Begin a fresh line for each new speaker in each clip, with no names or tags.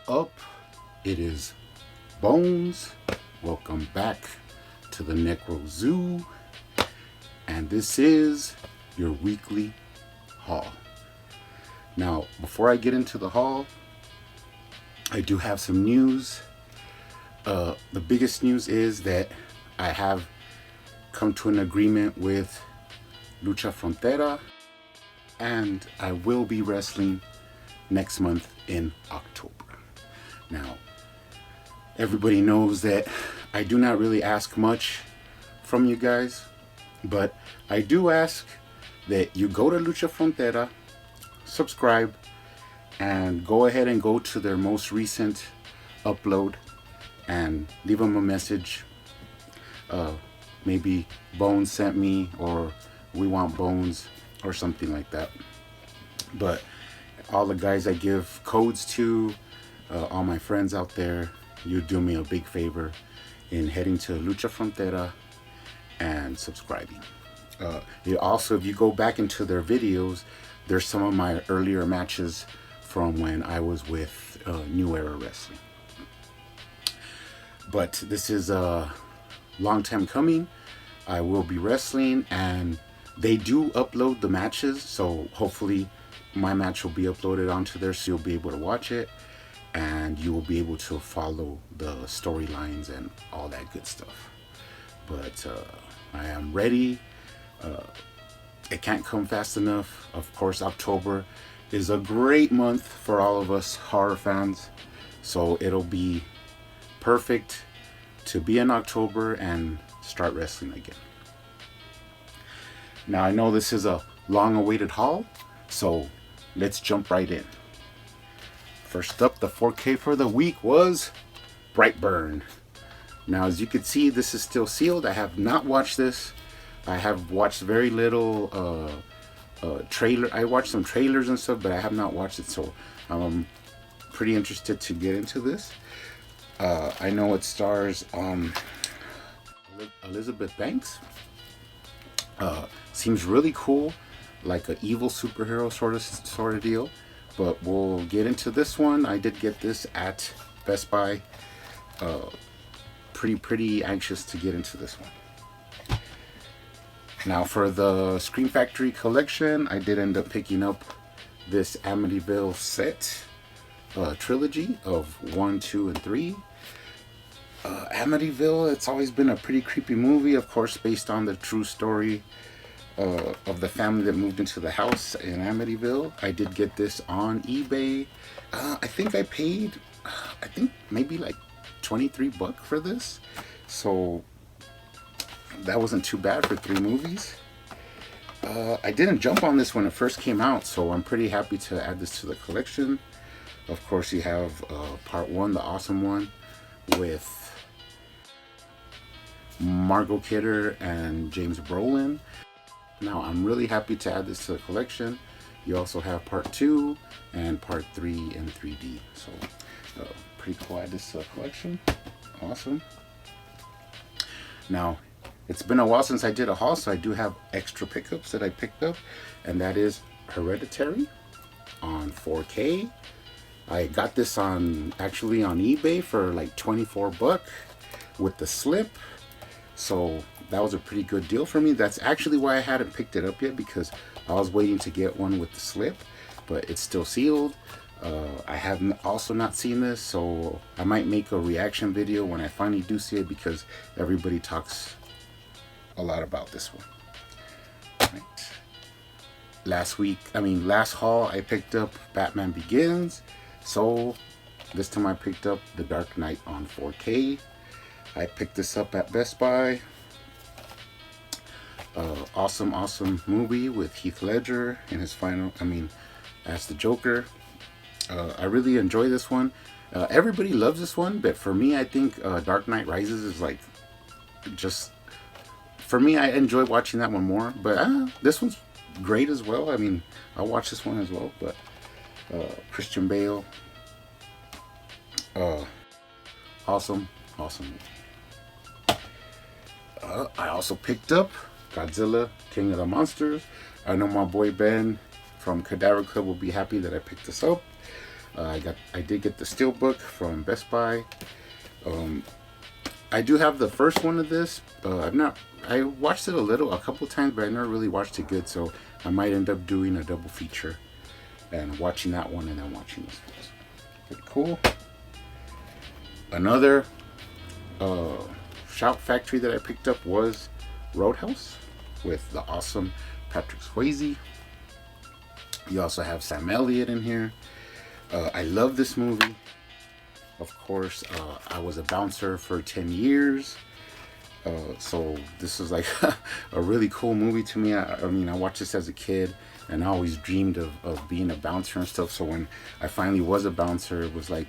up? It is Bones. Welcome back to the Necro Zoo. And this is your weekly haul. Now, before I get into the haul, I do have some news. The biggest news is that I have come to an agreement with Lucha Frontera, and I will be wrestling next month in October. Now, everybody knows that I do not really ask much from you guys, but I do ask that you go to Lucha Frontera, subscribe, and go ahead and go to their most recent upload and leave them a message. Maybe Bones sent me, or we want Bones, or something like that. But all the guys I give codes to, all my friends out there, you do me a big favor in heading to Lucha Frontera and subscribing. Also, if you go back into their videos, there's some of my earlier matches from when I was with New Era Wrestling. But this is a long time coming. I will be wrestling, and they do upload the matches, so hopefully my match will be uploaded onto there, so you'll be able to watch it, and you will be able to follow the storylines and all that good stuff. But I am ready. It can't come fast enough. Of course, October is a great month for all of us horror fans, so it'll be perfect to be in October and start wrestling again. Now, I know this is a long-awaited haul, so let's jump right in. First up, the 4K for the week was Brightburn. Now, as you can see, this is still sealed. I have not watched this. I have watched very little trailer. I watched some trailers and stuff, but I have not watched it, so I'm pretty interested to get into this. I know it stars Elizabeth Banks. Seems really cool, like an evil superhero sort of deal. But we'll get into this one. I did get this at Best Buy. Pretty anxious to get into this one. Now, for the Scream Factory collection, I did end up picking up this Amityville set trilogy of 1, 2, and 3. Amityville, it's always been a pretty creepy movie, of course, based on the true story of the family that moved into the house in Amityville. I did get this on eBay. I think I paid, maybe like $23 for this. So that wasn't too bad for 3 movies. I didn't jump on this when it first came out, so I'm pretty happy to add this to the collection. Of course, you have part 1, the awesome one, with Margot Kidder and James Brolin. Now, I'm really happy to add this to the collection. You also have part 2 and part 3 in 3D. So, pretty cool to add this to the collection. Awesome. Now, it's been a while since I did a haul, so I do have extra pickups that I picked up, and that is Hereditary on 4K. I got this actually on eBay for like $24 with the slip. So that was a pretty good deal for me. That's actually why I hadn't picked it up yet, because I was waiting to get one with the slip, but it's still sealed. I have also not seen this, so I might make a reaction video when I finally do see it, because everybody talks a lot about this one. Right. Last haul, I picked up Batman Begins. So this time I picked up The Dark Knight on 4K. I picked this up at Best Buy. Awesome movie with Heath Ledger in his as the Joker. I really enjoy this one. Everybody loves this one, but for me, I think Dark Knight Rises is like, for me, I enjoy watching that one more. But this one's great as well. I'll watch this one as well. But Christian Bale, awesome movie. I also picked up Godzilla, King of the Monsters. I know my boy Ben from Cadaver Club will be happy that I picked this up. I did get the Steelbook from Best Buy. I do have the first one of this. I watched it a couple times, but I never really watched it good. So I might end up doing a double feature and watching that one and then watching this one. Pretty cool. Another Shout Factory that I picked up was Roadhouse with the awesome Patrick Swayze. You also have Sam Elliott in here. I love this movie. Of course, I was a bouncer for 10 years. So this is like a really cool movie to me. I mean, I watched this as a kid and I always dreamed of being a bouncer and stuff. So when I finally was a bouncer, it was like,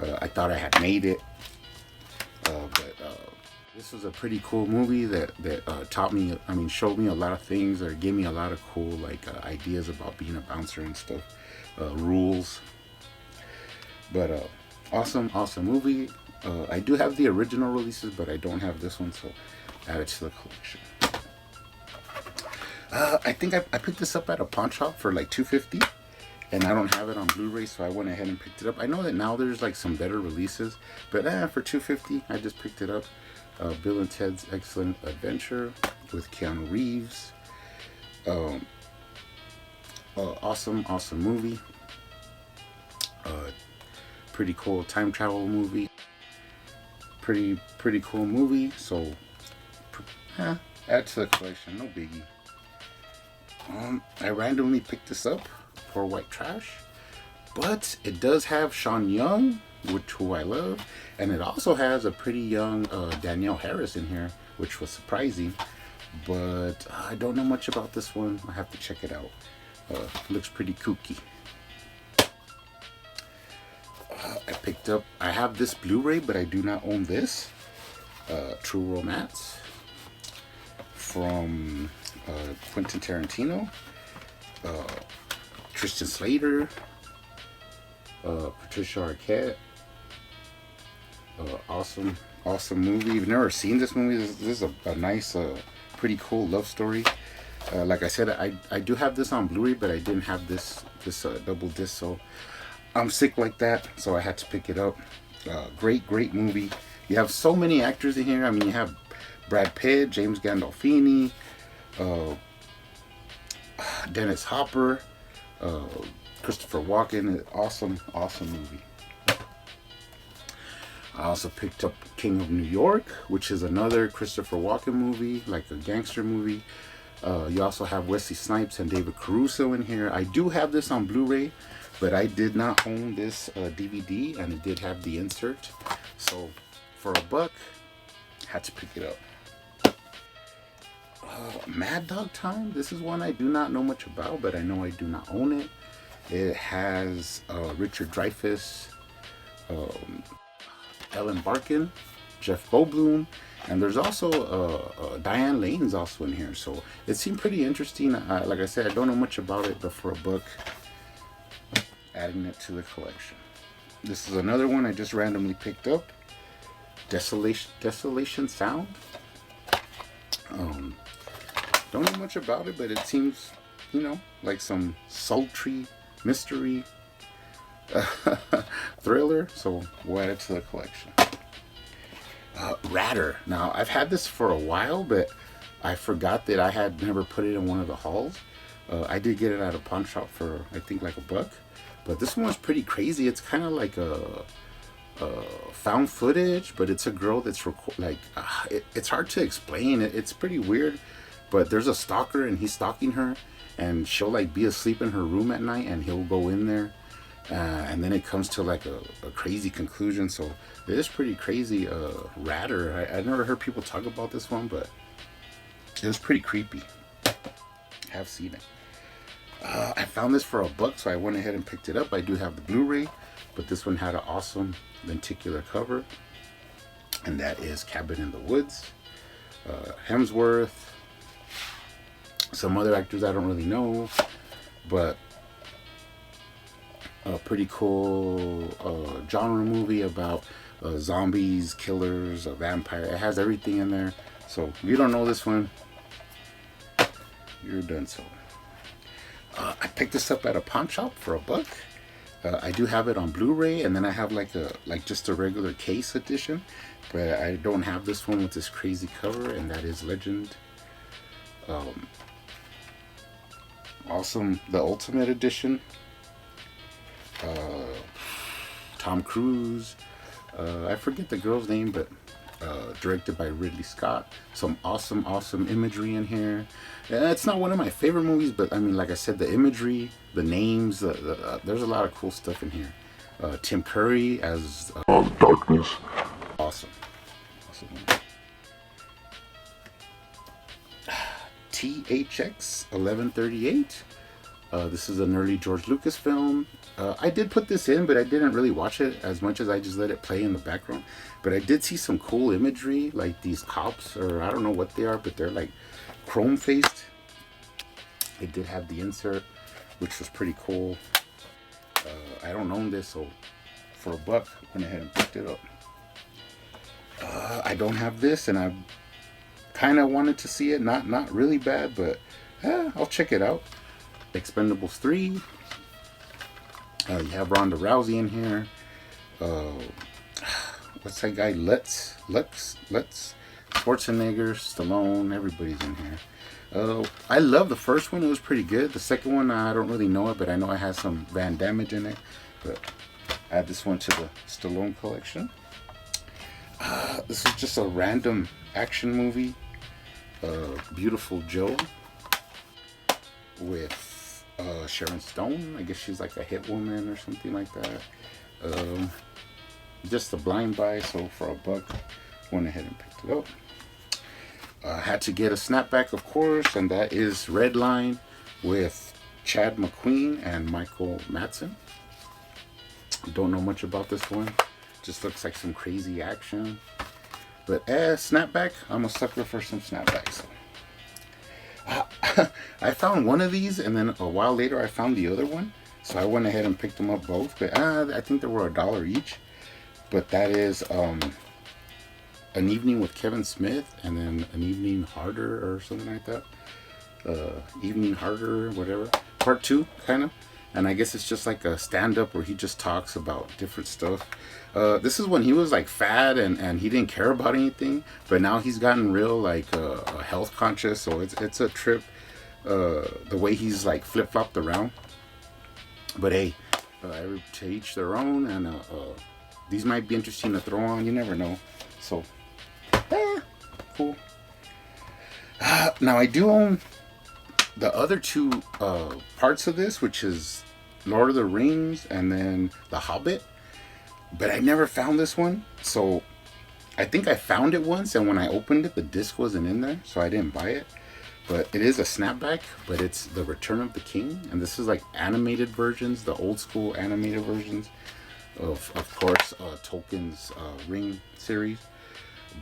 I thought I had made it. But this was a pretty cool movie that taught me, showed me a lot of things, or gave me a lot of cool ideas about being a bouncer and stuff, rules. But awesome movie. I do have the original releases, but I don't have this one, so add it to the collection. I think I picked this up at a pawn shop for like $2.50, and I don't have it on Blu-ray, so I went ahead and picked it up. I know that now there's like some better releases, but for $2.50, I just picked it up. Bill and Ted's Excellent Adventure with Keanu Reeves. Awesome movie. Pretty cool time travel movie. Pretty cool movie. So add to the collection, no biggie. I randomly picked this up for white trash, but it does have Sean Young, who I love, and it also has a pretty young Danielle Harris in here, which was surprising. But I don't know much about this one. I have to check it out. Looks pretty kooky. I have this Blu-ray, but I do not own this. True Romance from Quentin Tarantino. Tristan Slater. Patricia Arquette. Awesome movie. If you've never seen this movie, this is a nice, pretty cool love story. Like I said, I do have this on Blu-ray, but I didn't have this double disc, so I'm sick like that, so I had to pick it up. Great movie. You have so many actors in here. I mean, you have Brad Pitt, James Gandolfini, Dennis Hopper, Christopher Walken. Awesome movie. I also picked up King of New York, which is another Christopher Walken movie, like a gangster movie. You also have Wesley Snipes and David Caruso in here. I do have this on Blu-ray, but I did not own this DVD, and it did have the insert. So for $1, had to pick it up. Mad Dog Time. This is one I do not know much about, but I know I do not own it. It has Richard Dreyfuss, Ellen Barkin, Jeff Goldblum, and there's also Diane Lane's also in here. So it seemed pretty interesting. Like I said, I don't know much about it, but for $1, adding it to the collection. This is another one I just randomly picked up. Desolation Sound. Don't know much about it, but it seems, like some sultry mystery thriller. So we'll add it to the collection. Ratter. Now, I've had this for a while, but I forgot that I had never put it in one of the hauls. I did get it at a pawn shop for, I think, like $1. But this one was pretty crazy. It's kind of like a found footage, but it's a girl that's it's hard to explain. It's pretty weird, but there's a stalker and he's stalking her, and she'll like be asleep in her room at night, and he'll go in there, and then it comes to like a crazy conclusion. So it is pretty crazy. Ratter. I never heard people talk about this one, but it was pretty creepy. Have seen it. I found this for $1, so I went ahead and picked it up. I do have the Blu-ray, but this one had an awesome lenticular cover, and that is Cabin in the Woods. Hemsworth, some other actors I don't really know, but a pretty cool genre movie about zombies, killers, a vampire. It has everything in there. So if you don't know this one, you're done so. I picked this up at a pawn shop for $1. I do have it on Blu-ray, and then I have like just a regular case edition, but I don't have this one with this crazy cover, and that is Legend. Awesome, the Ultimate Edition. Tom Cruise. I forget the girl's name, but directed by Ridley Scott. Some awesome imagery in here. It's not one of my favorite movies, but I mean, like I said, the imagery, the names, there's a lot of cool stuff in here. Tim Curry as Darkness. Awesome. THX 1138. This is an early George Lucas film. I did put this in, but I didn't really watch it as much as I just let it play in the background. But I did see some cool imagery, like these cops, or I don't know what they are, but they're like chrome faced. They did have the insert, which was pretty cool. I don't own this, so for $1, went ahead and picked it up. I don't have this, and I kind of wanted to see it. Not really bad, but I'll check it out. Expendables 3. You have Ronda Rousey in here. What's that guy? Let's Schwarzenegger, Stallone, everybody's in here. I love the first one. It was pretty good. The second one, I don't really know it, but I know it has some Van Damme in it. But add this one to the Stallone collection. This is just a random action movie. Beautiful Joe with Sharon Stone. I guess she's like a hit woman or something like that. Just a blind buy, so for $1, went ahead and picked it up. Had to get a snapback, of course, and that is Redline with Chad McQueen and Michael Madsen. Don't know much about this one. Just looks like some crazy action. But snapback, I'm a sucker for some snapbacks. I found one of these, and then a while later I found the other one. So I went ahead and picked them up both. But I think they were $1 each. But that is An Evening with Kevin Smith, and then An Evening Harder or something like that. Evening Harder, whatever. Part 2, kind of. And I guess it's just like a stand-up where he just talks about different stuff. This is when he was like fat and he didn't care about anything, but now he's gotten real like health conscious. So it's a trip. The way he's like flip-flopped around. But hey, to each their own, and these might be interesting to throw on. You never know. So, cool. Now I do own the other two parts of this, which is Lord of the Rings and then The Hobbit, but I never found this one. So I think I found it once, and when I opened it, the disc wasn't in there, so I didn't buy it. But it is a snapback, but it's The Return of the King, and this is like animated versions, the old school animated versions of course, Tolkien's Ring series.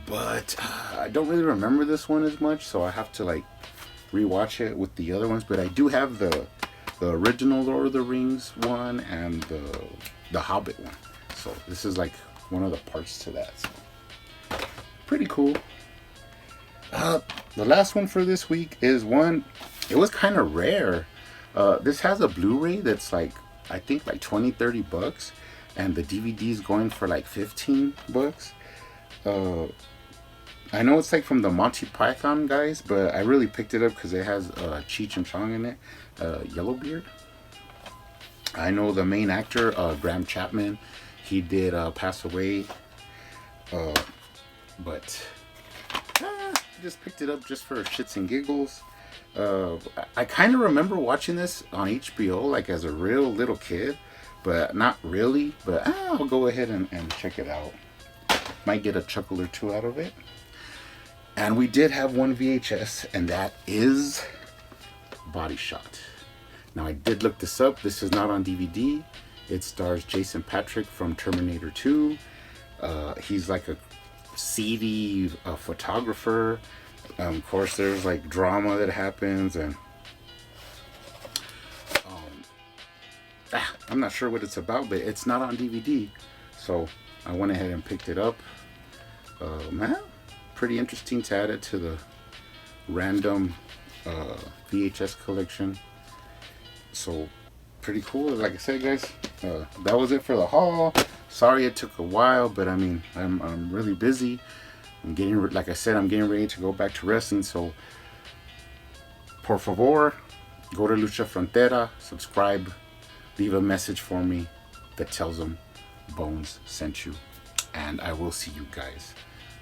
But I don't really remember this one as much, so I have to like rewatch it with the other ones. But I do have the original Lord of the Rings one and the Hobbit one. So this is like one of the parts to that. So pretty cool. The last one for this week is one. It was kind of rare. This has a Blu-ray that's like, I think like $20-30, and the DVD is going for like $15. I know it's like from the Monty Python guys, but I really picked it up because it has Cheech and Chong in it. Yellowbeard. I know the main actor, Graham Chapman. He did pass away. But I just picked it up just for shits and giggles. I kind of remember watching this on HBO like as a real little kid, but not really. But I'll go ahead and check it out. Might get a chuckle or two out of it. And we did have one VHS, and that is Body Shot. Now I did look this up. This is not on DVD. It stars Jason Patric from Terminator 2. He's like a seedy photographer. Of course, there's like drama that happens, and I'm not sure what it's about, but it's not on DVD. So I went ahead and picked it up. Pretty interesting to add it to the random VHS collection. So pretty cool. Like I said, guys, that was it for the haul. Sorry it took a while, but I mean, I'm really busy. I'm getting, like I said, I'm getting ready to go back to wrestling. So, por favor, go to Lucha Frontera, subscribe, leave a message for me that tells them Bones sent you. And I will see you guys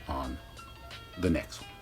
on the next one.